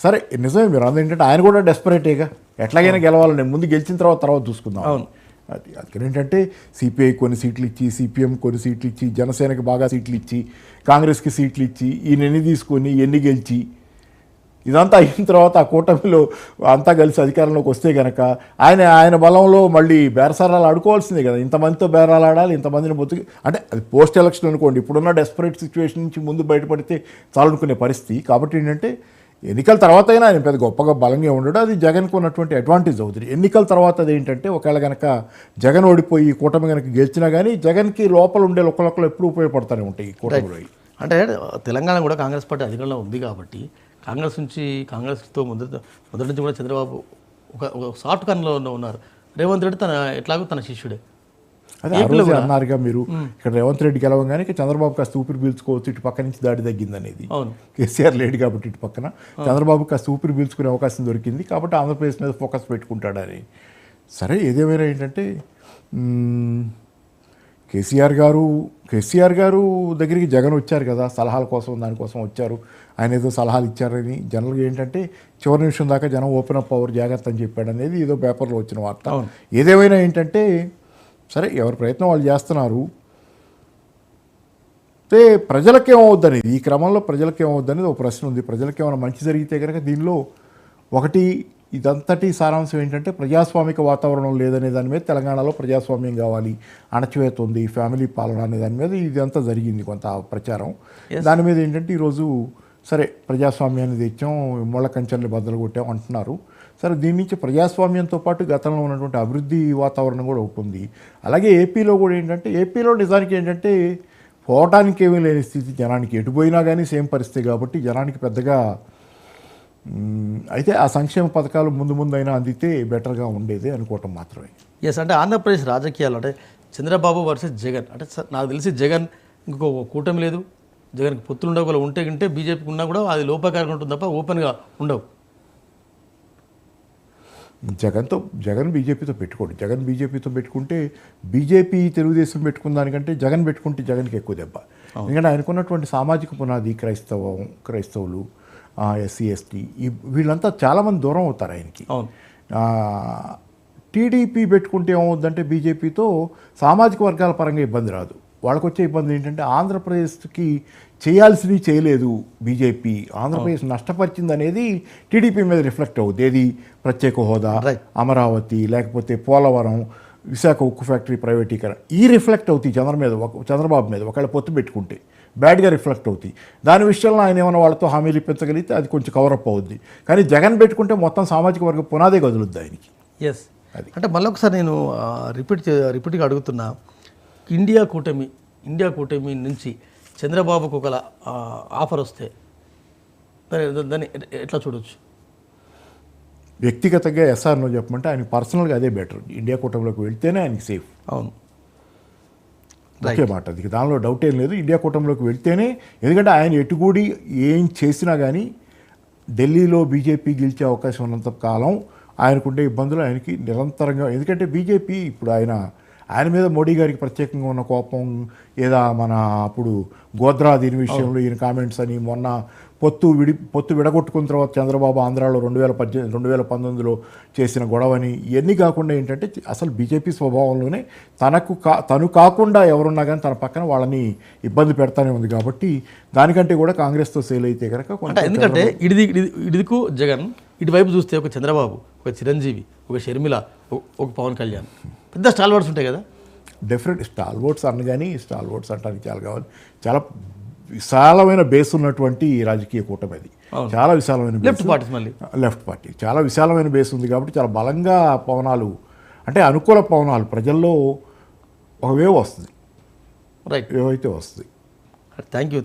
సరే నిజమే మీరు అన్నది ఏంటంటే ఆయన కూడా డెస్పరేటేగా ఎట్లాగైనా గెలవాలని ముందు గెలిచిన తర్వాత చూసుకుందాం. అది అందుకని ఏంటంటే సిపిఐ కొన్ని సీట్లు ఇచ్చి, సిపిఎం కొన్ని సీట్లు ఇచ్చి, జనసేనకి బాగా సీట్లు ఇచ్చి, కాంగ్రెస్కి సీట్లు ఇచ్చి, ఈయన ఎన్ని తీసుకొని ఎన్ని గెలిచి ఇదంతా అయిన తర్వాత ఆ కూటమిలో అంతా కలిసి అధికారంలోకి వస్తే కనుక ఆయన బలంలో మళ్ళీ బేరసారాలు ఆడుకోవాల్సిందే కదా. ఇంతమందితో బేరాలు ఆడాలి, ఇంతమందిని బతుకు అంటే అది పోస్ట్ ఎలక్షన్ అనుకోండి. ఇప్పుడున్న డెస్పరేట్ సిచ్యువేషన్ నుంచి ముందు బయటపడితే చాలనుకునే పరిస్థితి. కాబట్టి ఏంటంటే ఎన్నికల తర్వాత అయినా ఆయన పెద్ద గొప్పగా బలంగా ఉండడు. అది జగన్కు ఉన్నటువంటి అడ్వాంటేజ్ అవుతుంది. ఎన్నికల తర్వాత అది ఏంటంటే ఒకవేళ కనుక జగన్ ఓడిపోయి కూటమి కనుక గెలిచినా కానీ జగన్కి లోపల ఉండే ఒకళ్ళు ఎప్పుడు ఉపయోగపడతానే ఉంటాయి ఈ కూటమిలో. అంటే తెలంగాణ కూడా కాంగ్రెస్ పార్టీ అధికారంలో ఉంది కాబట్టి కాంగ్రెస్తో మొదటి నుంచి కూడా చంద్రబాబు ఒక సాఫ్ట్ కార్నర్లో ఉన్నారు. రేవంత్ రెడ్డి ఎట్లాగో తన శిష్యుడే. అదే ఆ రోజు అన్నారుగా మీరు, ఇక్కడ రేవంత్ రెడ్డి గెలవగానే చంద్రబాబు కాస్త ఊపిరి పీల్చుకోవచ్చు, ఇటు పక్క నుంచి దాడి తగ్గింది అనేది. కేసీఆర్ లేడు కాబట్టి ఇటు పక్కన చంద్రబాబు కాస్త ఊపిరి పీల్చుకునే అవకాశం దొరికింది కాబట్టి ఆంధ్రప్రదేశ్ మీద ఫోకస్ పెట్టుకుంటాడని. సరే ఏదేమైనా ఏంటంటే కేసీఆర్ గారు దగ్గరికి జగన్ వచ్చారు కదా సలహాల కోసం, దానికోసం వచ్చారు. ఆయన ఏదో సలహాలు ఇచ్చారని జనరల్గా ఏంటంటే చివరి నిమిషం దాకా జనం ఓపెన్ అప్ అవర్ జాగ్రత్త అని చెప్పాడు అనేది ఏదో పేపర్లో వచ్చిన వార్త. ఏదేమైనా ఏంటంటే సరే ఎవరి ప్రయత్నం వాళ్ళు చేస్తున్నారు. అంటే ప్రజలకేమవుద్ది అనేది ఈ క్రమంలో ప్రజలకేమవుద్ది అనేది ఒక ప్రశ్న ఉంది. ప్రజలకేమైనా మంచి జరిగితే కనుక దీనిలో ఒకటి ఇదంతటి సారాంశం ఏంటంటే ప్రజాస్వామిక వాతావరణం లేదనే దాని మీద తెలంగాణలో ప్రజాస్వామ్యం కావాలి, అణచివేత ఉంది, ఫ్యామిలీ పాలన అనే దాని మీద ఇదంతా జరిగింది కొంత ప్రచారం. దాని మీద ఏంటంటే ఈరోజు సరే ప్రజాస్వామ్యాన్ని తెచ్చాం, ముళ్ళ కంచెల్ని బద్దలు కొట్టాం అంటున్నారు. సరే దీని నుంచి ప్రజాస్వామ్యంతో పాటు గతంలో ఉన్నటువంటి అభివృద్ధి వాతావరణం కూడా ఉంటుంది. అలాగే ఏపీలో కూడా ఏంటంటే ఏపీలో నిజానికి ఏంటంటే పోవటానికి ఏమీ లేని స్థితి, జనానికి ఎటు పోయినా కానీ సేమ్ పరిస్థితి కాబట్టి జనానికి పెద్దగా అయితే ఆ సంక్షేమ పథకాలు ముందు అయినా అందితే బెటర్గా ఉండేది అనుకోవటం మాత్రమే. ఎస్, అంటే ఆంధ్రప్రదేశ్ రాజకీయాలు అంటే చంద్రబాబు వర్సెస్ జగన్ అంటే నాకు తెలిసి జగన్ ఇంకో కూటమి లేదు, జగన్కి పొత్తులు ఉండవు, ఉంటే బీజేపీకి ఉన్నా కూడా అది లోపకారంగా ఉంటుంది తప్ప ఓపెన్గా ఉండవు. జగన్ బీజేపీతో పెట్టుకోండి. జగన్ బీజేపీతో పెట్టుకుంటే బీజేపీ తెలుగుదేశం పెట్టుకున్న దానికంటే జగన్ పెట్టుకుంటే జగన్కి ఎక్కువ దెబ్బ. ఎందుకంటే ఆయనకున్నటువంటి సామాజిక పునాది క్రైస్తవులు, ఎస్సీ ఎస్టీ వీళ్ళంతా చాలామంది దూరం అవుతారు ఆయనకి. టీడీపీ పెట్టుకుంటే ఏమవుద్దంటే బీజేపీతో సామాజిక వర్గాల పరంగా ఇబ్బంది రాదు. వాళ్ళకు వచ్చే ఇబ్బంది ఏంటంటే ఆంధ్రప్రదేశ్కి చేయాల్సినవి చేయలేదు బీజేపీ, ఆంధ్రప్రదేశ్ నష్టపరిచింది అనేది టీడీపీ మీద రిఫ్లెక్ట్ అవుతుంది. ఏది ప్రత్యేక హోదా, అమరావతి, లేకపోతే పోలవరం, విశాఖ ఉక్కు ఫ్యాక్టరీ ప్రైవేటీకరణ ఈ రిఫ్లెక్ట్ అవుతాయి చంద్రబాబు మీద ఒకవేళ పొత్తు పెట్టుకుంటే బ్యాడ్గా రిఫ్లెక్ట్ అవుతాయి. దాని విషయంలో ఆయన ఏమైనా వాళ్ళతో హామీలు ఇప్పించగలిగితే అది కొంచెం కవరప్ అవుద్ది. కానీ జగన్ పెట్టుకుంటే మొత్తం సామాజిక వర్గ పునాదే కదులుద్ది ఆయనకి. ఎస్, అది అంటే మళ్ళీ ఒకసారి నేను రిపీట్గా అడుగుతున్నా, ఇండియా కూటమి నుంచి చంద్రబాబుకు ఒక ఆఫర్ వస్తే దాన్ని ఎట్లా చూడవచ్చు? వ్యక్తిగతంగా ఎస్ఆర్నో చెప్పమంటే ఆయన పర్సనల్గా అదే బెటర్. ఇండియా కూటమిలోకి వెళ్తేనే ఆయనకి సేఫ్. అవును, ఒకే మాట, అది దానిలో డౌట్ ఏం లేదు. ఇండియా కూటమిలోకి వెళ్తేనే, ఎందుకంటే ఆయన ఎటుగూడి ఏం చేసినా కానీ ఢిల్లీలో బీజేపీ గెలిచే అవకాశం ఉన్నంత కాలం ఆయనకుండే ఇబ్బందులు ఆయనకి నిరంతరంగా. ఎందుకంటే బీజేపీ ఇప్పుడు ఆయన మీద మోడీ గారికి ప్రత్యేకంగా ఉన్న కోపం ఏదా మన అప్పుడు గోద్రా దీని విషయంలో ఈయన కామెంట్స్ అని, మొన్న పొత్తు విడగొట్టుకున్న తర్వాత చంద్రబాబు ఆంధ్రాలో 2019లో చేసిన గొడవని, ఇవన్నీ కాకుండా ఏంటంటే అసలు బీజేపీ స్వభావంలోనే తను కాకుండా ఎవరున్నా కానీ తన పక్కన వాళ్ళని ఇబ్బంది పెడతానే ఉంది. కాబట్టి దానికంటే కూడా కాంగ్రెస్తో సేల్ అయితే కనుక ఎందుకంటే ఇదికు జగన్, ఇటువైపు చూస్తే ఒక చంద్రబాబు, ఒక చిరంజీవి, ఒక షర్మిల, ఒక పవన్ కళ్యాణ్, పెద్ద స్టాల్వర్డ్స్ ఉంటాయి కదా. డెఫినెట్ స్టాల్వర్డ్స్ అనగాని స్టాల్వర్డ్స్ అంటానికి చాలా కావాలి. చాలా విశాలమైన బేస్ ఉన్నటువంటి రాజకీయ కూటమి అది. చాలా విశాలమైన లెఫ్ట్ పార్టీ చాలా విశాలమైన బేస్ ఉంది కాబట్టి చాలా బలంగా పవనాలు, అంటే అనుకూల పవనాలు ప్రజల్లో ఒక వేవ్ వస్తుంది. రైట్, వేవ్ అయితే వస్తుంది. Thank you.